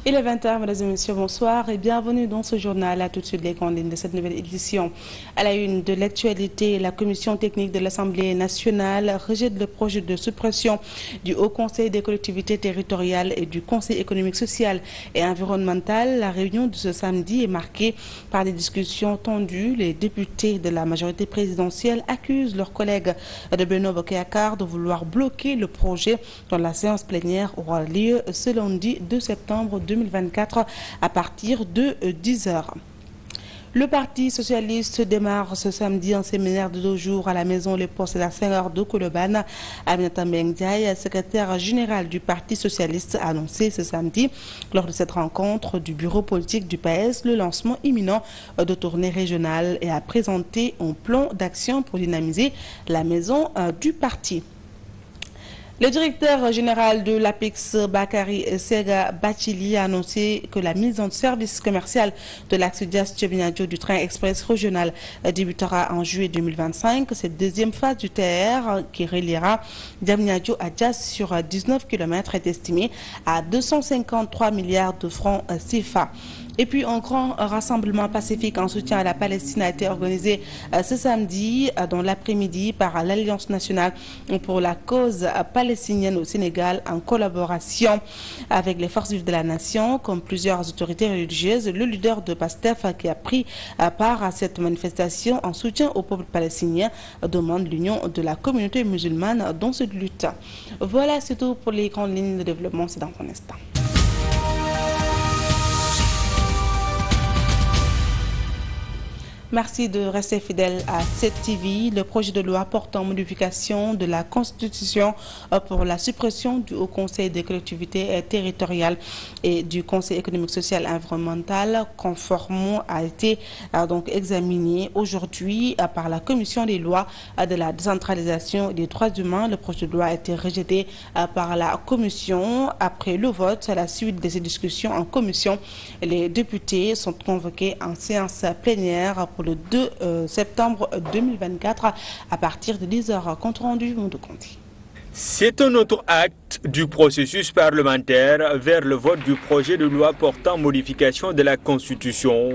Il est 20h, mesdames et messieurs, bonsoir et bienvenue dans ce journal. À tout de suite les grandes lignes de cette nouvelle édition. À la une de l'actualité, la commission technique de l'Assemblée nationale rejette le projet de suppression du Haut Conseil des collectivités territoriales et du Conseil économique, social et environnemental. La réunion de ce samedi est marquée par des discussions tendues. Les députés de la majorité présidentielle accusent leurs collègues de Benno Bokk Yakaar de vouloir bloquer le projet dont la séance plénière aura lieu ce lundi 2 septembre 2024 à partir de 10h. Le Parti socialiste démarre ce samedi un séminaire de 2 jours à la maison Léopold Sédar Senghor de Colobane. Aminata Mbengue Ndiaye, secrétaire général du Parti socialiste, a annoncé ce samedi, lors de cette rencontre du bureau politique du PS, le lancement imminent de tournées régionales et a présenté un plan d'action pour dynamiser la maison du parti. Le directeur général de l'APEX, Bakary Sega Bachili, a annoncé que la mise en service commercial de l'axe Dias-Diomniadio du train express régional débutera en juillet 2025. Cette deuxième phase du TER qui reliera Diamniadio à Dias sur 19 km est estimée à 253 milliards de francs CFA. Et puis un grand rassemblement pacifique en soutien à la Palestine a été organisé ce samedi dans l'après-midi par l'Alliance nationale pour la cause palestinienne au Sénégal en collaboration avec les forces vives de la nation, comme plusieurs autorités religieuses. Le leader de PASTEF qui a pris part à cette manifestation en soutien au peuple palestinien demande l'union de la communauté musulmane dans cette lutte. Voilà, c'est tout pour les grandes lignes de développement, c'est dans un instant. Merci de rester fidèle à cette TV. Le projet de loi portant modification de la Constitution pour la suppression du Haut Conseil des collectivités territoriales et du Conseil économique, social et environnemental conformément a été donc examiné aujourd'hui par la Commission des lois de la décentralisation et des droits humains. Le projet de loi a été rejeté par la Commission. Après le vote, à la suite de ces discussions en commission, les députés sont convoqués en séance plénière pour le 2 septembre 2024 à partir de 10h. Compte rendu, Moudou Conti. C'est un autre acte du processus parlementaire vers le vote du projet de loi portant modification de la Constitution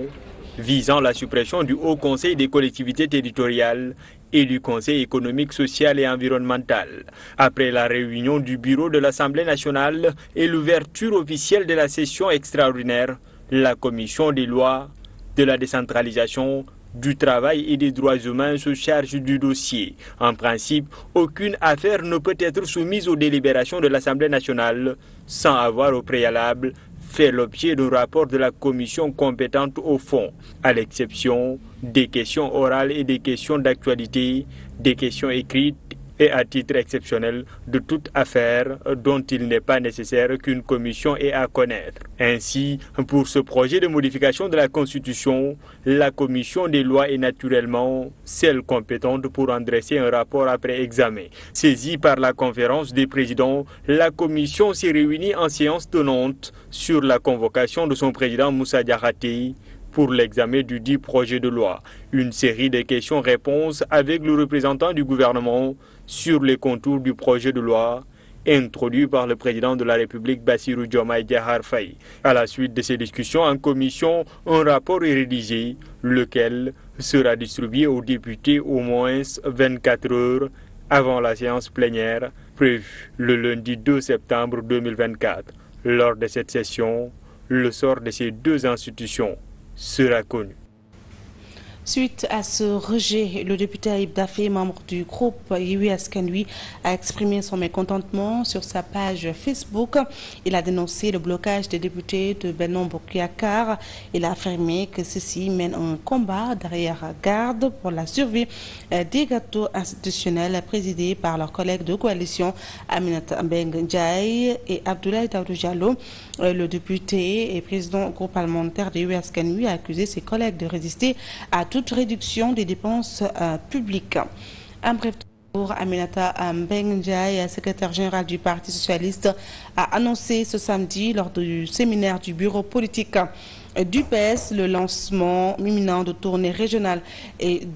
visant la suppression du Haut Conseil des collectivités territoriales et du Conseil économique, social et environnemental. Après la réunion du bureau de l'Assemblée nationale et l'ouverture officielle de la session extraordinaire, la Commission des lois, de la décentralisation, du travail et des droits humains se charge du dossier. En principe, aucune affaire ne peut être soumise aux délibérations de l'Assemblée nationale sans avoir au préalable fait l'objet d'un rapport de la commission compétente au fond, à l'exception des questions orales et des questions d'actualité, des questions écrites et à titre exceptionnel de toute affaire dont il n'est pas nécessaire qu'une commission ait à connaître. Ainsi, pour ce projet de modification de la Constitution, la commission des lois est naturellement celle compétente pour en dresser un rapport après examen. Saisie par la conférence des présidents, la commission s'est réunie en séance tenante sur la convocation de son président Moussa Diakhaté pour l'examen du dit projet de loi. Une série de questions-réponses avec le représentant du gouvernement sur les contours du projet de loi introduit par le président de la République Bassirou Diomaye Diakhar Faye. À la suite de ces discussions en commission, un rapport est rédigé, lequel sera distribué aux députés au moins 24 heures avant la séance plénière prévue le lundi 2 septembre 2024. Lors de cette session, le sort de ces deux institutions sera connu. Suite à ce rejet, le député Ayib Daffé, membre du groupe Yewwi Askan Wi, a exprimé son mécontentement sur sa page Facebook. Il a dénoncé le blocage des députés de Benno Bokk Yakaar. Il a affirmé que ceux-ci mènent un combat d'arrière-garde pour la survie des gâteaux institutionnels présidés par leurs collègues de coalition Aminata Mbengue Ndiaye et Abdoulaye Daouda Diallo. Le député et président du groupe parlementaire de Yewwi Askan Wi a accusé ses collègues de résister à toute réduction des dépenses publiques. Un bref tour, Aminata Mbengue Ndiaye, secrétaire général du Parti socialiste, a annoncé ce samedi lors du séminaire du bureau politique du PS, le lancement imminent de tournées régionales et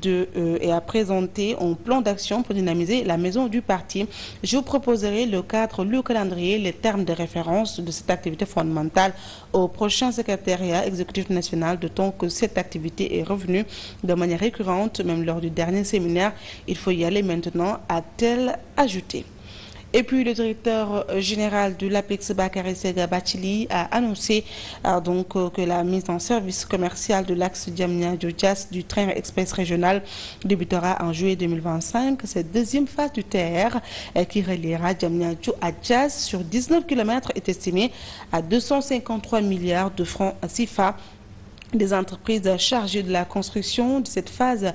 à présenter un plan d'action pour dynamiser la maison du parti. Je vous proposerai le cadre, le calendrier, les termes de référence de cette activité fondamentale au prochain secrétariat exécutif national, d'autant que cette activité est revenue de manière récurrente, même lors du dernier séminaire. Il faut y aller maintenant, a-t-elle ajouté. Et puis le directeur général de l'APEX, Bakary Sega Bachili, a annoncé que la mise en service commercial de l'axe Diamniadio-Diass du train express régional débutera en juillet 2025. Cette deuxième phase du TR qui reliera Diamniadio à Diass sur 19 km est estimée à 253 milliards de francs CFA. Des entreprises chargées de la construction de cette phase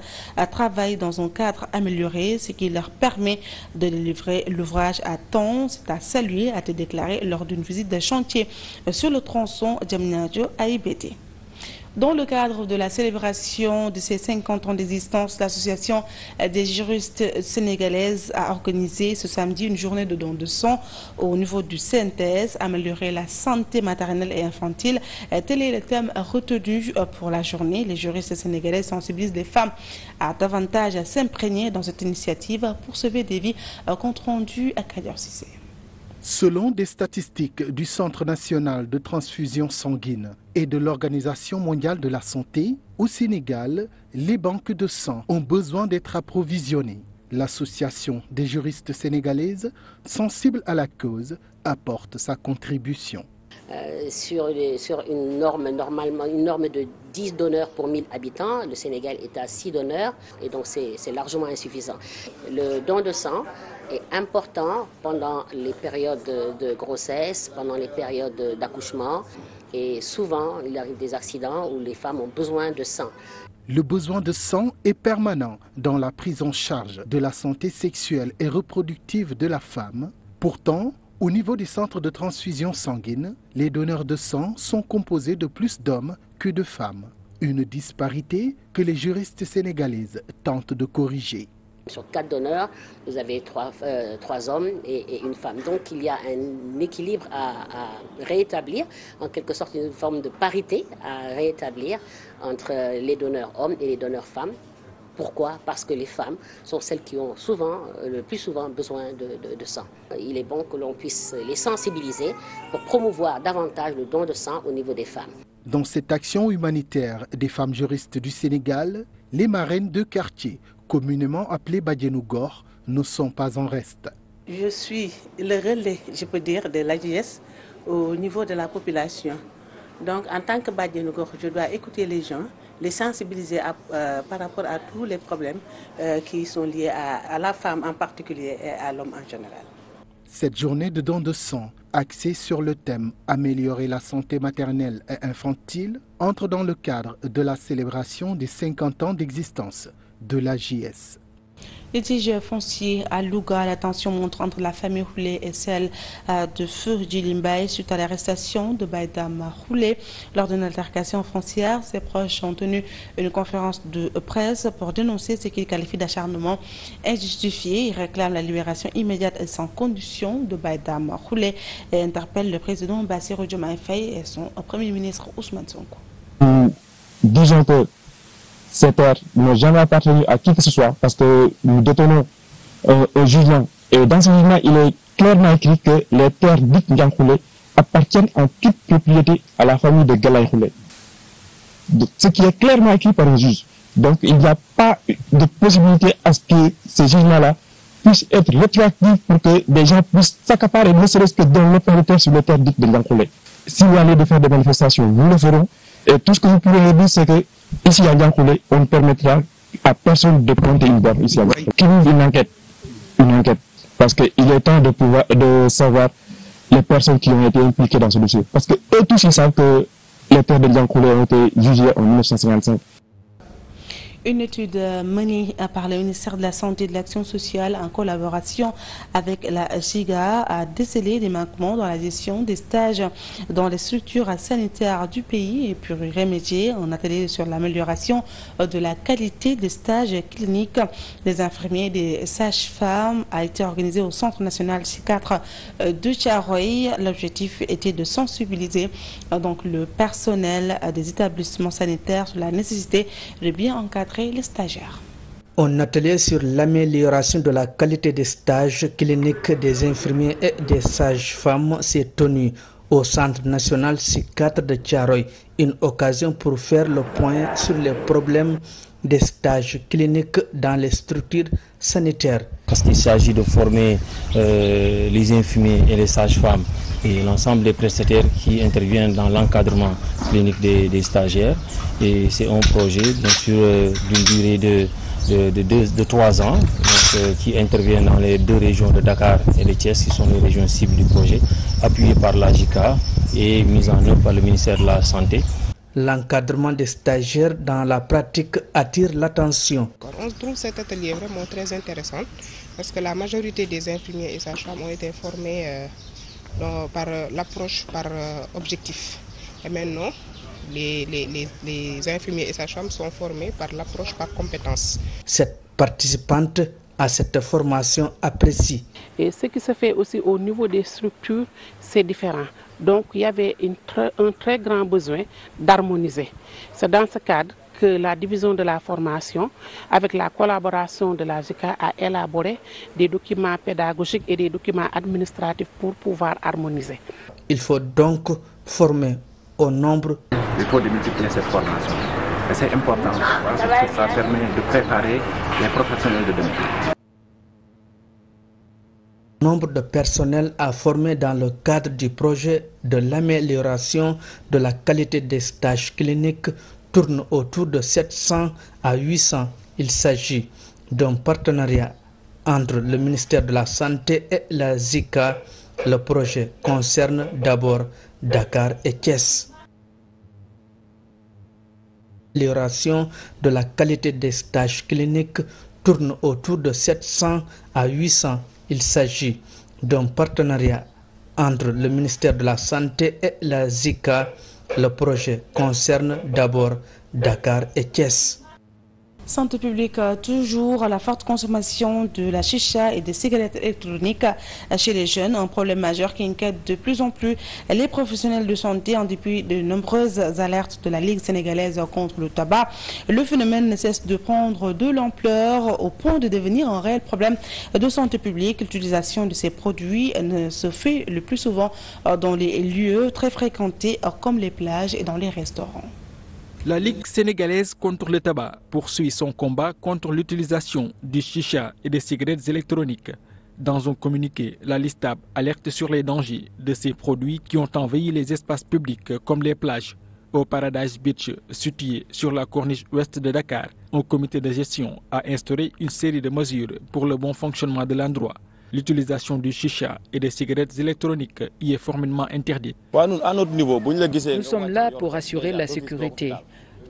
travaillent dans un cadre amélioré, ce qui leur permet de livrer l'ouvrage à temps. C'est à saluer, a été déclaré lors d'une visite de chantier sur le tronçon Diamniadio à IBT. Dans le cadre de la célébration de ses 50 ans d'existence, l'Association des juristes sénégalaises a organisé ce samedi une journée de don de sang au niveau du CNTS, améliorer la santé maternelle et infantile. Tel est le thème retenu pour la journée. Les juristes sénégalais sensibilisent les femmes à davantage s'imprégner dans cette initiative pour sauver des vies. Compte rendu à Kadir Cissé. Selon des statistiques du Centre national de transfusion sanguine et de l'Organisation mondiale de la santé, au Sénégal, les banques de sang ont besoin d'être approvisionnées. L'Association des juristes sénégalaises, sensible à la cause, apporte sa contribution. Sur une norme, normalement une norme de 10 donneurs pour 1000 habitants, le Sénégal est à 6 donneurs et donc c'est largement insuffisant. Le don de sang est important pendant les périodes de grossesse, pendant les périodes d'accouchement et souvent il arrive des accidents où les femmes ont besoin de sang. Le besoin de sang est permanent dans la prise en charge de la santé sexuelle et reproductive de la femme. Pourtant, au niveau des centres de transfusion sanguine, les donneurs de sang sont composés de plus d'hommes que de femmes. Une disparité que les juristes sénégalaises tentent de corriger. Sur 4 donneurs, vous avez 3 hommes et une femme. Donc il y a un équilibre à rétablir, en quelque sorte une forme de parité à rétablir entre les donneurs hommes et les donneurs femmes. Pourquoi? Parce que les femmes sont celles qui ont le plus souvent besoin de sang. Il est bon que l'on puisse les sensibiliser pour promouvoir davantage le don de sang au niveau des femmes. Dans cette action humanitaire des femmes juristes du Sénégal, les marraines de quartier, communément appelées Badianougor, ne sont pas en reste. Je suis le relais, je peux dire, de l'AJS au niveau de la population. Donc en tant que Badianougor, je dois écouter les gens, les sensibiliser par rapport à tous les problèmes qui sont liés à la femme en particulier et à l'homme en général. Cette journée de don de sang, axée sur le thème « Améliorer la santé maternelle et infantile », entre dans le cadre de la célébration des 50 ans d'existence de l'AJS. Litige foncier à Louga, la tension monte entre la famille Roulé et celle de Feu Djilimbaye suite à l'arrestation de Baïdam Roulé. Lors d'une altercation foncière, ses proches ont tenu une conférence de presse pour dénoncer ce qu'ils qualifient d'acharnement injustifié. Ils réclament la libération immédiate et sans condition de Baïdam Roulé et interpellent le président Bassirou Diomaye Faye et son premier ministre Ousmane Sonko. Disons que ces terres n'ont jamais appartenu à qui que ce soit parce que nous détenons un jugement. Et dans ce jugement, il est clairement écrit que les terres dites Ndiankoulé appartiennent en toute propriété à la famille de Galaye Roulé. Ce qui est clairement écrit par un juge. Donc il n'y a pas de possibilité à ce que ces jugements-là puissent être rétroactifs pour que des gens puissent s'accaparer, ne serait-ce que dans le plan de terre sur les terres dites de Ndiankoulé. Si vous allez de faire des manifestations, nous le ferons. Et tout ce que vous pourrez dire, c'est que ici à Ndiankoulé, on ne permettra à personne de pointer une barre ici à Ndiankoulé. Qui ouvre une enquête, parce qu'il est temps de savoir les personnes qui ont été impliquées dans ce dossier. Parce que eux tous ils savent que les terres de Ndiankoulé ont été jugées en 1955. Une étude menée par le ministère de la Santé et de l'Action sociale en collaboration avec la GIGA a décelé des manquements dans la gestion des stages dans les structures sanitaires du pays et pour y remédier, un atelier sur l'amélioration de la qualité des stages cliniques des infirmiers et des sages-femmes a été organisé au Centre national C4 de Thiaroye. L'objectif était de sensibiliser donc le personnel des établissements sanitaires sur la nécessité de bien encadrer les stagiaires. Un atelier sur l'amélioration de la qualité des stages cliniques des infirmiers et des sages-femmes s'est tenu au Centre national C4 de Thiaroye. Une occasion pour faire le point sur les problèmes des stages cliniques dans les structures sanitaires. Parce qu'il s'agit de former les infirmiers et les sages-femmes et l'ensemble des prestataires qui interviennent dans l'encadrement clinique des stagiaires. Et c'est un projet, bien sûr, d'une durée de 3 ans, donc, qui intervient dans les 2 régions de Dakar et de Thiès, qui sont les régions cibles du projet, appuyé par la JICA et mis en œuvre par le ministère de la Santé. L'encadrement des stagiaires dans la pratique attire l'attention. On trouve cet atelier vraiment très intéressant parce que la majorité des infirmiers et sages-femmes ont été formés par l'approche par objectif. Et maintenant, les infirmiers et sages-femmes sont formés par l'approche par compétence. Cette participante à cette formation apprécie. Et ce qui se fait aussi au niveau des structures, c'est différent. Donc il y avait un très grand besoin d'harmoniser. C'est dans ce cadre que la division de la formation, avec la collaboration de la JICA, a élaboré des documents pédagogiques et des documents administratifs pour pouvoir harmoniser. Il faut donc former au nombre. Il faut démultiplier cette formation. Et c'est important parce que ça permet de préparer les professionnels de demain. Nombre de personnels à former dans le cadre du projet de l'amélioration de la qualité des stages cliniques tourne autour de 700 à 800. Il s'agit d'un partenariat entre le ministère de la Santé et la JICA. Le projet concerne d'abord Dakar et Thiès. L'amélioration de la qualité des stages cliniques tourne autour de 700 à 800. Il s'agit d'un partenariat entre le ministère de la Santé et la JICA. Le projet concerne d'abord Dakar et Thiès. Santé publique, toujours la forte consommation de la chicha et des cigarettes électroniques chez les jeunes, un problème majeur qui inquiète de plus en plus les professionnels de santé en dépit de nombreuses alertes de la Ligue sénégalaise contre le tabac. Le phénomène ne cesse de prendre de l'ampleur au point de devenir un réel problème de santé publique. L'utilisation de ces produits se fait le plus souvent dans les lieux très fréquentés comme les plages et dans les restaurants. La Ligue sénégalaise contre le tabac poursuit son combat contre l'utilisation du chicha et des cigarettes électroniques. Dans un communiqué, la LISTAB alerte sur les dangers de ces produits qui ont envahi les espaces publics comme les plages. Au Paradise Beach, situé sur la corniche ouest de Dakar, un comité de gestion a instauré une série de mesures pour le bon fonctionnement de l'endroit. L'utilisation du chicha et des cigarettes électroniques y est formellement interdite. Nous sommes là pour assurer la sécurité.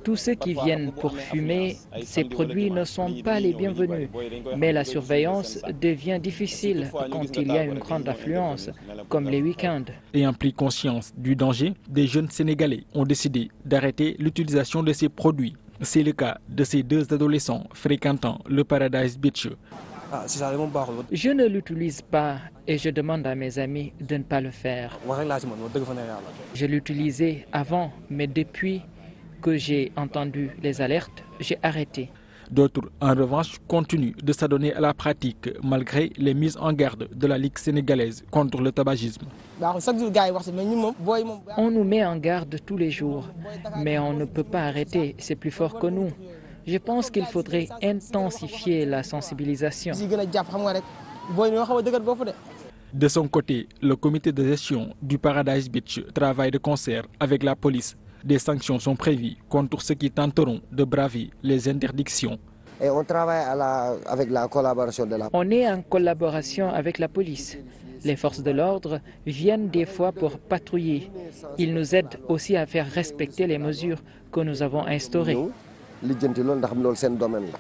Tous ceux qui viennent pour fumer, ces produits ne sont pas les bienvenus. Mais la surveillance devient difficile quand il y a une grande affluence, comme les week-ends. Ayant pris conscience du danger, des jeunes Sénégalais ont décidé d'arrêter l'utilisation de ces produits. C'est le cas de ces 2 adolescents fréquentant le Paradise Beach. Je ne l'utilise pas et je demande à mes amis de ne pas le faire. Je l'utilisais avant, mais depuis que j'ai entendu les alertes, j'ai arrêté. D'autres, en revanche, continuent de s'adonner à la pratique malgré les mises en garde de la Ligue sénégalaise contre le tabagisme. On nous met en garde tous les jours, mais on ne peut pas arrêter, c'est plus fort que nous. Je pense qu'il faudrait intensifier la sensibilisation. De son côté, le comité de gestion du Paradise Beach travaille de concert avec la police. Des sanctions sont prévues contre ceux qui tenteront de braver les interdictions. Et on travaille avec la collaboration de la... On est en collaboration avec la police. Les forces de l'ordre viennent des fois pour patrouiller. Ils nous aident aussi à faire respecter les mesures que nous avons instaurées. lijjanti loolu ndax loolu seen domaine la.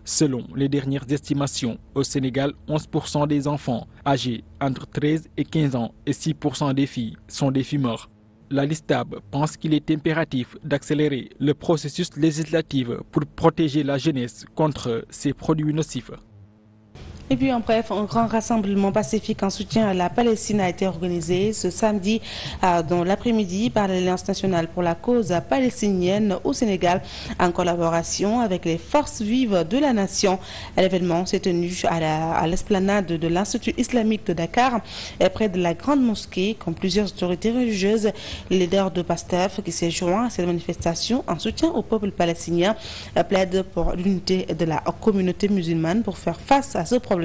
Selon les dernières estimations, au Sénégal, 11% des enfants âgés entre 13 et 15 ans et 6% des filles sont des fumeurs. La LISTAB pense qu'il est impératif d'accélérer le processus législatif pour protéger la jeunesse contre ces produits nocifs. Et puis en bref, un grand rassemblement pacifique en soutien à la Palestine a été organisé ce samedi dans l'après-midi par l'Alliance nationale pour la cause palestinienne au Sénégal en collaboration avec les forces vives de la nation. L'événement s'est tenu à l'esplanade de l'Institut islamique de Dakar et près de la grande mosquée, comme plusieurs autorités religieuses. Le leader de PASTEF qui s'est joint à cette manifestation en soutien au peuple palestinien plaide pour l'unité de la communauté musulmane pour faire face à ce problème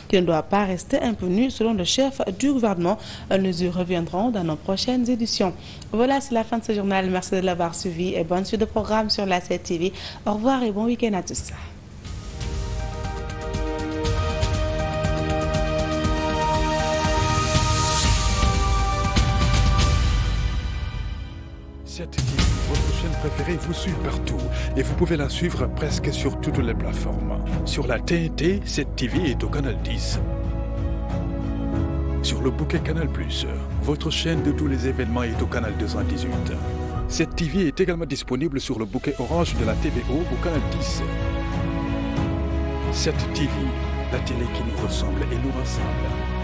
qui ne doit pas rester impuni selon le chef du gouvernement. Nous y reviendrons dans nos prochaines éditions. Voilà, c'est la fin de ce journal. Merci de l'avoir suivi et bonne suite de programme sur la 7 TV. Au revoir et bon week-end à tous. Cette TV, votre chaîne préférée, vous suit partout et vous pouvez la suivre presque sur toutes les plateformes. Sur la TNT, cette TV est au canal 10. Sur le bouquet Canal+, votre chaîne de tous les événements est au canal 218. Cette TV est également disponible sur le bouquet orange de la TVO au canal 10. Cette TV, la télé qui nous ressemble et nous rassemble.